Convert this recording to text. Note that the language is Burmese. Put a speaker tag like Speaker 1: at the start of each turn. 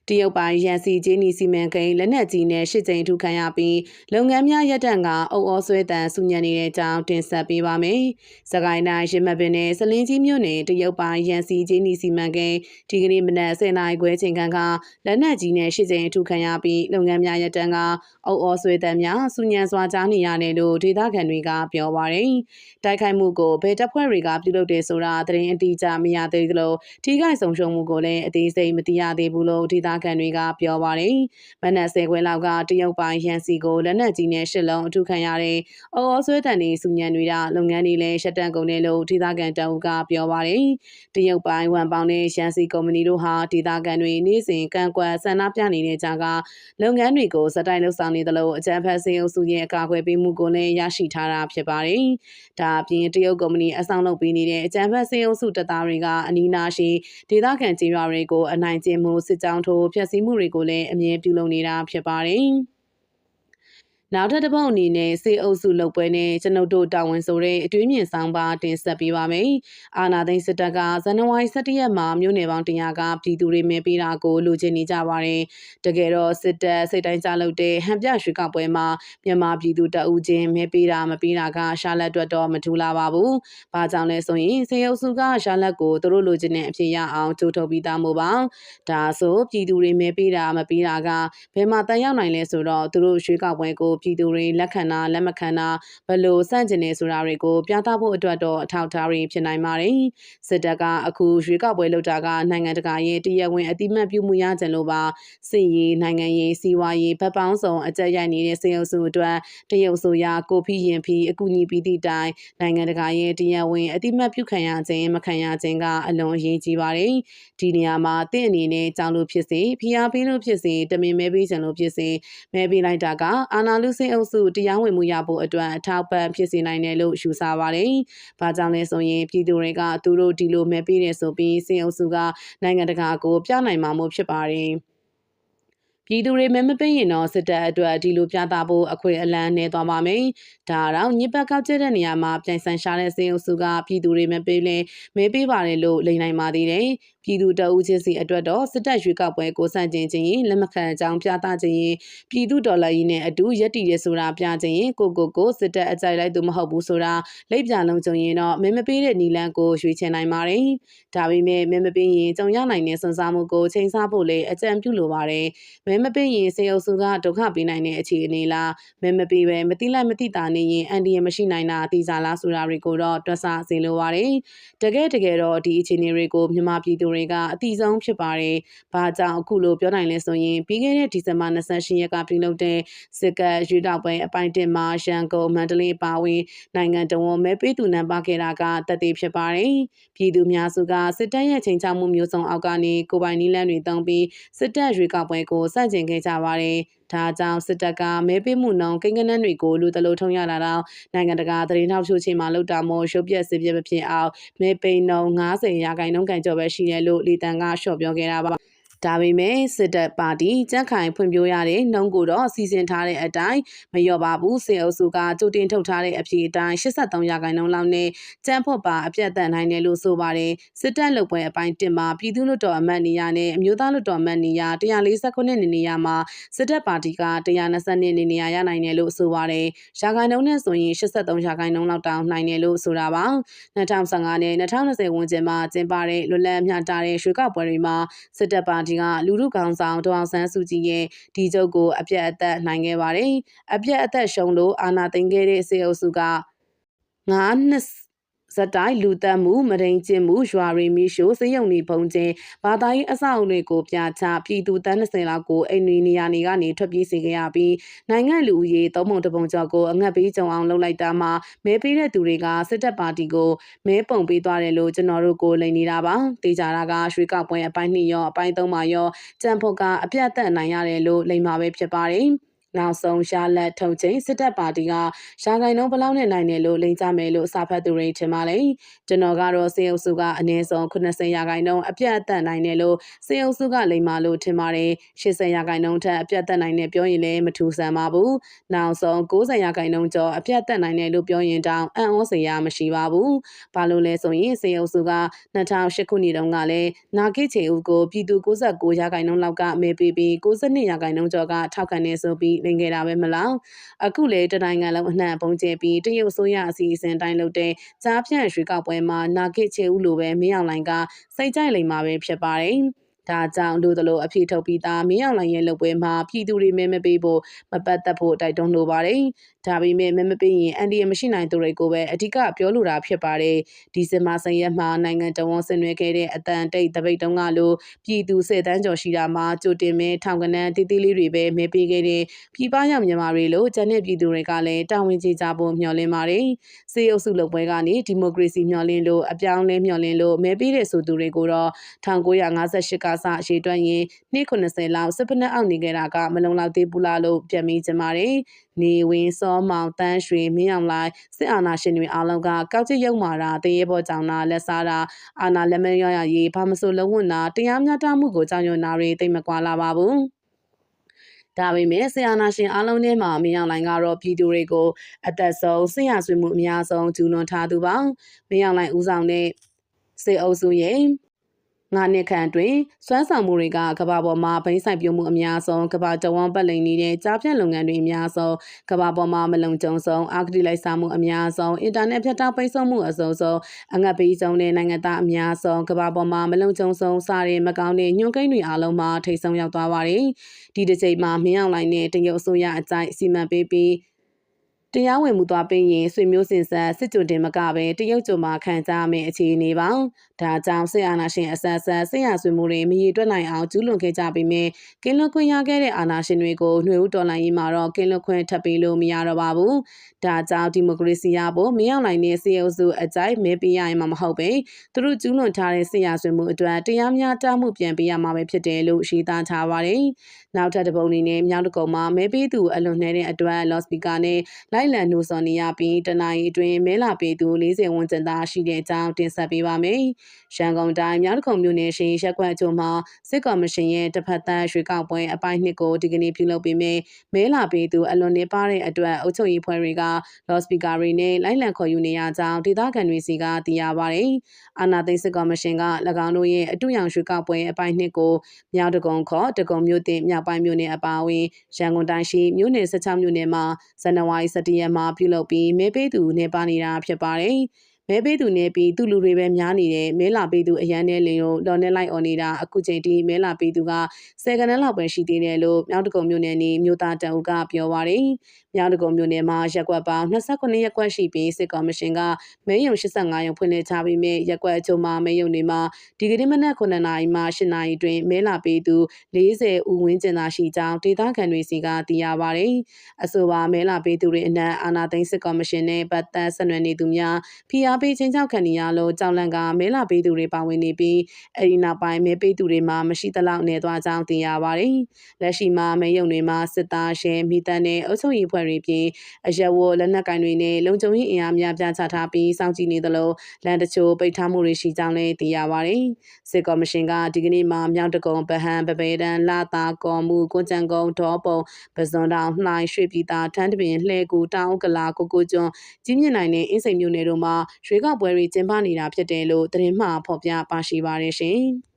Speaker 1: တရုတ်ပိုင်ရန်စီဂျင်းနီစီမံကိန်းလက်နက်ကြီးနဲ့ရှစ်ကြိမ်ထုခံရပြီးလုပ်ငန်းများရပ်တန့်ကအုပ်အောဆွဲတန်ဆူညံနေတဲ့အကြောင်းတင်ဆက်ပေးပါမယ်။စကိုင်းတိုင်းရမတ်ပင်နဲ့စလင်းကြီးမြို့နယ်တရုတ်ပိုင်ရန်စီဂျင်းနီစီမံကိန်းဒီကနေ့မနက်10:00နာရီခွဲချိန်ခန့်ကလက်နက်ကြီးနဲ့ရှစ်ကြိမ်ထုခံရပြီးလုပ်ငန်းများရပ်တန့်ကအုပ်အောဆွဲတန်များဆူညံစွာကြားနေရတယ်လို့ဒေသခံတွေကပြောပါတယ်။တိုက်ခိုက်မှုကိုဘယ်တပ်ဖွဲ့တွေကပြုလုပ်တယ်ဆိုတာသတင်းအတိအကျမရသေးသလိုထိခိုက်ဆုံးရှုံးမှုကိုလည်းအသေးစိတ်မသိရသေးဘူးလို့ဒေသခံတွေကပြောပါတယ်။မနက်10:00ခွဲလောက်ကတရုတ်ပိုင်ရန်စီကိုလက်နက်ကြီးနဲ့10လုံးအထုခံရတဲ့အုပ်အောဆွဲတန်တွေဆူညံနေတာလုပ်ငန်းတွေလည်းရှက်တန့်ကုန်တယ်လို့ဒေသခံတအုပ်ကပြောပါတယ်။တရုတ်ပိုင်ဝန်ပေါင်းနဲ့ရန်စီကုမ္ပဏီတို့ဟာဒေသခံတွေနေ့စဉ်ကန့်ကွက်ဆန္ဒပြနေတဲ့ကြားကလုပ်ငန်းတွေကိုစတိုင်လှုပ်ဆောင်နေသလိုအကြမ်းဖက်စေအုပ်စုရဲ့အကာအကွယ်ပေးမှုကိုလည်းရရှိထားတာဖြစ်ပါတယ်။ဒါအပြင်တရုတ်ကုမ္ပဏီအဆောင်လုပ်ပေးနေတဲ့အကြမ်းဖက်စေအုပ်စုတပ်သားတွေကအနီးနားရှိဒေသခံကျေးရွာတွေကိုအနိုင်ကျင့်မှုစစ်ကြောင်းထိုးဖျက်ဆီးမှုတွေကိုလည်းအမြဲပြုလုပ်နေတာဖြစ်ပါတယ်။နောက်ထပ်တစ်ပုတ်အနေနဲ့စေအုပ်စုလုပ်ပွဲနဲ့ကျွန်ုပ်တို့တာဝန်ဆိုတဲ့အတွေးမြင်ဆောင်ပါတင်ဆက်ပေးပါမယ်။အာနာသိန်းစစ်တပ်ကဇန်နဝါရီ17ရက်မှာမြို့နယ်ပေါင်း100ကပြည်သူတွေမဲပေးတာကိုလိုချင်နေကြပါတယ်။တကယ်တော့စစ်တပ်စိတ်တိုင်းကြလုပ်တဲ့ဟန်ပြရွှေကောက်ပွဲမှာမြန်မာပြည်သူတအုပ်ချင်းမဲပေးတာမပေးတာကရှာလက်အတွက်တော့မထူလာပါဘူး။ဘာကြောင့်လဲဆိုရင်စေအုပ်စုကရှာလက်ကိုသူတို့လိုချင်တဲ့အဖြစ်ရအောင်ကြိုးထုတ်ပြီးသားမို့ပါ။ဒါဆိုပြည်သူတွေမဲပေးတာမပေးတာကဘယ်မှာတန်ရောက်နိုင်လဲဆိုတော့သူတို့ရွှေကောက်ပွဲကိုပြည်သူတွေလက်ခံတာလက်မခံတာဘလို့စန့်ကျင်နေဆိုတာတွေကိုပြသဖို့အတွက်တော့အထောက်အထားတွေဖြစ်နိုင်ပါတယ်။စစ်တပ်ကအခုရွေးကောက်ပွဲလုပ်တာကနိုင်ငံတကာရဲ့တရားဝင်အတိမတ်ပြုမှုရကြလို့ပါစစ်ရေးနိုင်ငံရေးစီးပွားရေးဗတ်ပေါင်းဆောင်အကြက်ရိုက်နေတဲ့စေအုပ်စုအတွက်တရုတ်ဆိုရကိုဖီရင်ဖီအကူအညီပြီးသည့်တိုင်နိုင်ငံတကာရဲ့တရားဝင်အတိမတ်ပြုခံရခြင်းမခံရခြင်းကအလွန်အရေးကြီးပါတယ်။ဒီနေရာမှာတင့်အနေနဲ့ကြောင်လို့ဖြစ်စေဖိအားပေးလို့ဖြစ်စေတမင်မဲပေးခြင်းလို့ဖြစ်စေမဲပေးလိုက်တာကအာနာလူစေအုပ်စုတရားဝင်မှုရဖို့အတွက်အထောက်ပံ့ဖြစ်စေနိုင်တယ်လို့ယူဆပါတယ်။ဘာကြောင့်လဲဆိုရင်ပြည်သူတွေကသူတို့ဒီလိုမဲပေးတယ်ဆိုပြီးစေအုပ်စုကနိုင်ငံတကာကိုပြနိုင်မှာမို့ဖြစ်ပါတယ်။ပြည်သူတွေမဲမပေးရင်တော့စစ်တပ်အတွက်ဒီလိုပြသဖို့အခွင့်အလမ်းနေသွားပါမယ်။ဒါတော့ညစ်ပတ်ကောက်ကျတဲ့နေရာမှာပြိုင်ဆိုင်ရှာတဲ့စေအုပ်စုကပြည်သူတွေမဲပေးလဲမဲပေးပါတယ်လို့လိန်နိုင်ပါသေးတယ်။ပြည်သူတအုပ်ချင်းစီအတွက်တော့စစ်တပ်ရွေးကောက်ပွဲကိုစန့်ကျင်ခြင်းရင်လက်မခံကြောင်းပြသခြင်းရင်ပြည်သူဒေါ်လာကြီးနဲ့အတူရက်တည်ရဆိုတာပြခြင်းရင်ကိုစစ်တပ်အကြိုက်လိုက်သူမဟုတ်ဘူးဆိုတာလိပ်ပြလုံးကြုံရင်တော့မဲမပေးတဲ့နီလန်ကိုရွေးချယ်နိုင်ပါတယ်။ဒါပေမဲ့မဲမပေးရင်ကြုံရနိုင်တဲ့စွမ်းစားမှုကိုချိန်ဆဖို့လေအကြံပြုလိုပါတယ်။မဲမပေးရင်စေအုပ်စုကဒုက္ခပေးနိုင်တဲ့အခြေအနေလားမဲမပေးပဲမတိလိုက်မတိတာနေရင်အန်ဒီရမရှိနိုင်တာအတိစားလားဆိုတာတွေကိုတော့တွက်ဆစေလိုပါတယ်။တကယ်တော့ဒီအခြေအနေတွေကိုမြန်မာပြည်သူတွေကအတိဆုံးဖြစ်ပါတယ်။ဘာကြောင့်အခုလိုပြောနိုင်လဲဆိုရင်ပြီးခဲ့တဲ့ဒီဇင်ဘာ28ရက်ကပြုလုပ်တဲ့စစ်ကရွေးတောက်ပွဲအပိုင်း1မှာရန်ကုန်မန္တလေးပါဝင်နိုင်ငံတော်ဝန်မဲပေးသူနံပါတ်ခဲ့တာကတသက်ဖြစ်ပါတယ်။ပြည်သူများစုကစစ်တပ်ရဲ့ချိန်ချမှုမျိုးစုံအောက်ကနေကိုပိုင်နီလန်းတွေတုံးပြီးစစ်တပ်ရွေးကောက်ပွဲကိုစတင်ခဲ့ကြပါတယ်။ဒါကြောင့်စစ်တပ်ကမဲပေးမှုနှုန်းကိန်းဂဏန်းတွေကိုလူတလို့ထုံရလာတော့နိုင်ငံတကာသတင်းထောက်ချို့ချင်းမှလောက်တာမို့ရုပ်ပြက်စစ်ပြက်မဖြစ်အောင်မဲပေးနှုန်း90%ကန်ကျော်ပဲရှိတယ်လို့လီတန်ကရှော့ပြောခဲ့တာပါဒါပေမဲ့စစ်တပ်ပါတီကြက်ခိုင်ဖွံ့ဖြိုးရတဲ့နှုံးကိုတော့စီစဉ်ထားတဲ့အတိုင်းမလျော့ပါဘူးစေအုပ်စုကကြိုတင်ထုတ်ထားတဲ့အဖြစ်အတိုင်း83%လောက်နဲ့ကြမ်းဖို့ပါအပြတ်တန်နိုင်တယ်လို့ဆိုပါတယ်စစ်တပ်လုပ်ပွဲအပိုင်း1မှာပြည်သူ့လွှတ်တော်အမတ်နေရာနဲ့အမျိုးသားလွှတ်တော်အမတ်နေရာ149နေရာမှာစစ်တပ်ပါတီက120နေရာရနိုင်တယ်လို့ဆိုပါတယ်ရာခိုင်နှုန်းနဲ့ဆိုရင်83%လောက်တောင်နိုင်တယ်လို့ဆိုတာပါ2015နဲ့2020ဝန်းကျင်မှာကျင်းပတဲ့လွတ်လပ်မျှတတဲ့ရွေးကောက်ပွဲတွေမှာစစ်တပ်ပါတီကလူထုခေါင်းဆောင်ဒေါအောင်ဆန်းစုကြည်ရဲ့ဒီချုပ်ကိုအပြတ်အသက်နိုင်ခဲ့ပါတယ်။အပြတ်အသက်ရှုံးလို့အာဏာသိမ်းခဲ့တဲ့စေအုပ်စုက9နှစ်ဇက်တိုင်းလူတက်မှုမရင်းကျင်းမှုရွာရီမီရှိုးစေယုံနေပုံချင်းဘာသာရေးအဆောက်အဦတွေကိုပြချပြည်သူတန်း20လောက်ကိုအိမ်တွေနေရာနေကနေထွက်ပြေးစေခဲ့ရပြီးနိုင်ငံလူဦးရေ3ပုံတပုံကျော်ကိုအငတ်ပေးကြုံအောင်လုပ်လိုက်တာမှာမဲပေးတဲ့သူတွေကစစ်တပ်ပါတီကိုမဲပုံပေးသွားတယ်လို့ကျွန်တော်တို့ကိုလိန်နေတာပါတေချာတာကရွှေကောက်ပွဲအပိုင်း2ရောအပိုင်း3မှာရောကြံဖို့ကအပြတ်အသတ်နိုင်ရတယ်လို့လိန်မှာပဲဖြစ်ပါတယ် နောက်ဆုံးရလက်ထုံချိန်စစ်တပ်ပါတီကရာဂိုင်နှုန်းဘလောက်နဲ့နိုင်တယ်လို့လိမ်ကြမယ်လို့စာဖတ်သူတွေထင်ပါလေကျွန်တော်ကတော့စေအုပ်စုကအနည်းဆုံး80ရာခိုင်နှုန်းအပြတ်အသတ်နိုင်တယ်လို့စေအုပ်စုကလိမ်မာလို့ထင်ပါတယ်80ရာခိုင်နှုန်းထက်အပြတ်အသတ်နိုင်တယ်ပြောရင်လည်းမထူးဆန်းပါဘူးနောက်ဆုံး90ရာခိုင်နှုန်းကျော်အပြတ်အသတ်နိုင်တယ်လို့ပြောရင်တောင်အံ့ဩစရာမရှိပါဘူးဘာလို့လဲဆိုရင်စေအုပ်စုက2008ခုနှစ်တုန်းကလည်းနာဂစ်ချေဦးကိုပြည်သူ69ရာခိုင်နှုန်းလောက်ကမဲပေးပြီး62ရာခိုင်နှုန်းကျော်ကထောက်ခံနေဆိုပြီးလိမ်ခဲ့တာပဲမလားအခုလေတနိုင်ငံလုံးအနှံ့ပုံကျဲပြီးတရုတ်ဆိုရအစီအစဉ်တိုင်းလုပ်တဲ့ကြားဖြန့်ရွှေကောက်ပွဲမှာနာဂစ်ချေဦးလိုပဲမင်းအောင်လှိုင်ကစိတ်ကြိုက်လိမ်မာပဲဖြစ်ပါတယ်ဒါကြောင့်တို့တို့အဖြေထုတ်ပြီးသားမင်းအောင်လှိုင်ရဲ့လုပ်ပွဲမှာပြည်သူတွေမဲမပေးဖို့မပတ်သက်ဖို့တိုက်တွန်းလိုပါတယ်။ဒါပေမဲ့မဲမပေးရင်အန်ဒီရမရှိနိုင်သူတွေကိုပဲအဓိကပြောလိုတာဖြစ်ပါတယ်။ဒီဇင်ဘာ10ရက်မှာနိုင်ငံတော်ဝန်ဆင်နွှဲခဲ့တဲ့အတန်တိတ်တပိတ်တုံးကလို့ပြည်သူ10တန်းကျော်ရှိတာမှာကြိုတင်မဲထောင်ကနန်းတီးတီးလေးတွေပဲမဲပေးခဲ့တဲ့ပြည်ပရောက်မြန်မာတွေလို့ဂျန်တဲ့ပြည်သူတွေကလည်းတာဝန်ကြီးကြဖို့မျှော်လင့်ပါတယ်။စေအုပ်စုလုပ်ပွဲကနေဒီမိုကရေစီမျှော်လင့်လို့အပြောင်းလဲမျှော်လင့်လို့မဲပေးတဲ့ဆိုသူတွေကိုတော့1958ကစရေတွက်ရင်နှစ်80လောက်စစ်ဖက်နှက်အောက်နေခဲ့တာကမလုံလောက်သေးဘူးလားလို့ပြန်ပြီးကြပါတယ်။နေဝင်းစောမောင်တန်းရွှေမင်းအောင်လှိုင်စစ်အာဏာရှင်တွေအားလုံးကကောက်ကျစ်ရုံမာတာတရေပေါ်ကြောင်တာလက်စားတာအာဏာလက်မရရရေးဘာမဆိုလုံးဝတာတရားမျှတမှုကိုကြောင်ရွံ့တာတွေတိတ်မကွာလာပါဘူး။ဒါပေမဲ့ဆီယနာရှင်အားလုံးထဲမှာမင်းအောင်လှိုင်ကတော့ပြည်သူတွေကိုအသက်ဆုံးဆင်ရဆွေးမှုအများဆုံးကျူးလွန်ထားသူပါမင်းအောင်လှိုင်ဦးဆောင်တဲ့စေအုပ်စုရဲ့9နှစ်ခန့်တွင်စွမ်းဆောင်မှုတွေကကမ္ဘာပေါ်မှာဘိန်းဆိုင်ပြုံမှုအများဆုံးကမ္ဘာတဝန်းပတ်လည်နေတဲ့ကြားဖြတ်လုပ်ငန်းတွေအများဆုံးကမ္ဘာပေါ်မှာမလုံခြုံဆုံးအာဂတိလိုက်စားမှုအများဆုံးအင်တာနက်ဖြတ်တောက်ပိတ်ဆို့မှုအစုံဆုံးအငတ်ပေးဆုံးတဲ့နိုင်ငံသားအများဆုံးကမ္ဘာပေါ်မှာမလုံခြုံဆုံးစားတဲ့မကောင်းတဲ့ညှို့ကိန်းတွေအားလုံးမှာထိတ်ဆုံးရောက်သွားပါတယ်ဒီတစ်ချိန်မှာမင်းအောင်လှိုင်နဲ့တရုတ်အစိုးရအကြိုက်စီမံပေးပြီးတရားဝင်မှုသွားပေးရင်ဆွေမျိုးစင်ဆက်စစ်ကြွတင်မကပဲတရုတ်ကြုံမှာခံကြမယ်အခြေအနေပါဒါကြောင့်စစ်အာဏာရှင်အဆက်ဆက်စစ်ရဆွေမှုတွေမရေတွက်နိုင်အောင်ကျူးလွန်ခဲ့ကြပြီးမြဲကင်းလွတ်ခွင့်ရခဲ့တဲ့အာဏာရှင်တွေကိုနှွေဦးတော်လှန်ရေးမှာတော့ကင်းလွတ်ခွင့်ထပ်ပေးလို့မရတော့ပါဘူးဒါကြောင့်ဒီမိုကရေစီရဖို့မင်းအောင်လှိုင်နဲ့စစ်အုပ်စုအကြိုက်မဲပေးရရင်မှမဟုတ်ပဲသူတို့ကျူးလွန်ထားတဲ့စစ်ရဆွေမှုအတွက်တရားမျှတမှုပြန်ပေးရမှာပဲဖြစ်တယ်လို့ရှင်းသားထားပါတယ်နောက်ထပ်တစ်ပုံအနေနဲ့မြောက်တကုံမှာမဲပေးသူအလွန်နှဲတဲ့အတွက်လော့စပီကာနဲ့လိုက်လံနှိုးဆော်နေရပြီးတနင်္လာရီအတွင်းမဲလာပေးသူ40ဝန်းကျင်သာရှိတဲ့အကြောင်းတင်ဆက်ပေးပါမယ်။ရန်ကုန်တိုင်းမြောက်တကုံမြို့နယ်ရှိရက်ကွက်အချို့မှာစစ်ကော်မရှင်ရဲ့တစ်ဖက်သားရွှေကောက်ပွဲအပိုင်းနှစ်ကိုဒီကနေ့ပြုလုပ်ပေးမယ်။မဲလာပေးသူအလွန်နှဲပါတဲ့အတွက်အုပ်ချုပ်ရေးဖွဲ့တွေကလော့စပီကာတွေနဲ့လိုက်လံခေါ်ယူနေရကြောင်းဒေသခံတွေစီကသိရပါတယ်။အာဏာသိမ်းစစ်ကော်မရှင်က၎င်းတို့ရဲ့အတူရောင်ရွှေကောက်ပွဲအပိုင်းနှစ်ကိုမြောက်တကုံခေါ်တကုံမြို့တင်မြောက်ပိုင်းမြို့နယ်အပါအဝင်ရန်ကုန်တိုင်းရှိမြို့နယ်16မြို့နယ်မှာဇန်နဝါရီ17ရက်မှာပြုလုပ်ပြီးမဲပေးသူနေပါနေတာဖြစ်ပါတယ်။မဲပေးသူနေပြီးသူလူတွေပဲများနေတယ်မဲလာပေးသူအရန်နဲ့လင်းကိုလော်နဲ့လိုက်អော်နေတာအခုချိန်ထိမဲလာပေးသူက10ခန်းလောက်ပဲရှိသေးတယ်လို့မြောက်တကုံမြို့နယ်နေမြို့သားတအုပ်ကပြောပါတယ်။မြောက်တကုံမြို့နယ်မှာရက်ကွက်ပေါင်း29ရက်ကွက်ရှိပြီးစစ်ကော်မရှင်ကမဲယုံ85ရုံဖွင့်လှစ်ချပြီးမြဲရက်ကွက်အချို့မှာမဲယုံတွေမှာဒီကနေ့မနက်9နာရီမှ10နာရီတွင်မဲလာပေးသူ40ဦးဝန်းကျင်သာရှိကြောင်းဒေသခံတွေစီကသိရပါတယ်။အဆိုပါမဲလာပေးသူတွေအနက်အာဏာသိမ်းစစ်ကော်မရှင်နဲ့ပတ်သက်ဆက်နွယ်နေသူများဖိအားပေးချင်းချောက်ခံနေရလို့ကြောက်လန့်ကမဲလာပေးသူတွေပါဝင်နေပြီးအဲဒီနောက်ပိုင်းမဲပေးသူတွေမှာမရှိသလောက်နေသွားကြောင်းသိရပါတယ်။လက်ရှိမှာမဲယုံတွေမှာစစ်သားရှဲမိသားနဲ့အုပ်ချုပ်ရေးဖွဲ့တွေပြင်အရက်ဝလက်နက်ကင်တွေနဲ့လုံခြုံရေးအင်အားများပြားချထားပြီးစောင့်ကြည့်နေသလိုလန်တချို့ပိတ်ထားမှုတွေရှိကြောင်းလည်းသိရပါတယ်။စစ်ကော်မရှင်ကဒီကနေ့မှာမြောက်တကုံဗဟန်ပပေတန်လာတာကော်မှုကွန်ကြံကုန်းဒေါ်ပုံပဇွန်တောင်နှိုင်းရွှေပြည်သာထန်းတပင်လှဲကူတောင်ကလာကိုကျွန်းကြီးမြင့်နိုင်တဲ့အင်းစိန်မြို့နယ်တို့မှာရွေးကောက်ပွဲတွေကျင်းပနေတာဖြစ်တယ်လို့သတင်းမှဖော်ပြပါရှိပါတယ်ရှင်။